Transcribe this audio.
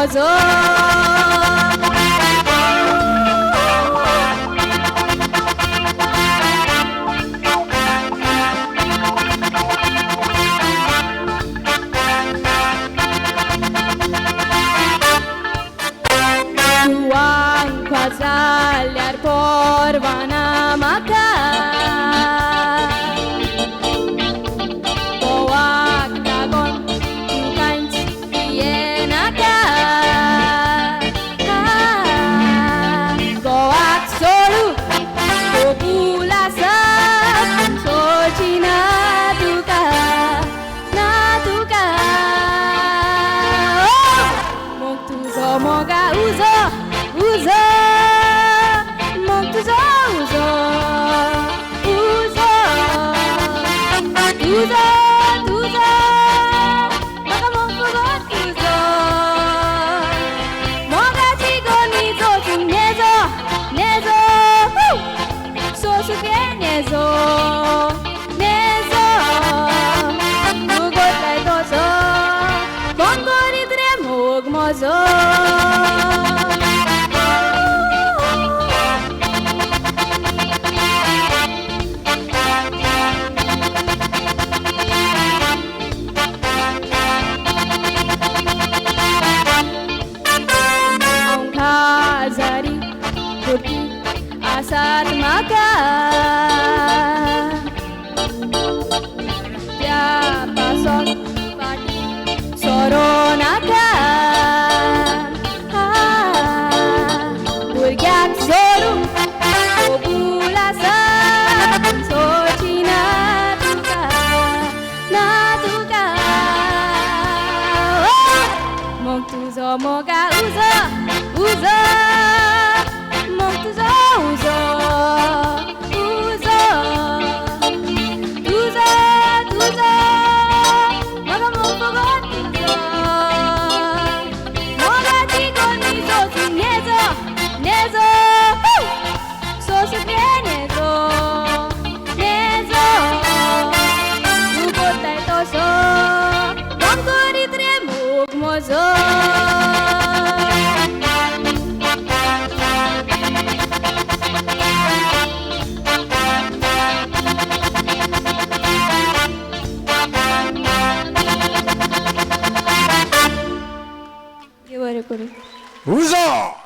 먹어줘. Tuang quasaliar porvana maka Boak dagon tukainc pienaka Boak soru populasa sochina tuka natuka Mok tuzo moga uzo uzo mok tuzo uzo uzo uzo tuzo maka mok tuzo tuzo moga chigo nizo chun nezo nezo sosuke nezo nezo mugotai tozo bongori dre mog mozo Zari, Turki, Asad Maka Ya pasok padi soronaka Burgak zoru populasa sochina tuka natuka Mok tuzo moga uzo uzo mok tuzo uzo uzo tuzo tuzo moga mok pogot tuzo moga chigo nizo sun nezo nezo sosuke nezo nezo mugotai toso bongori dre mok mozo 우서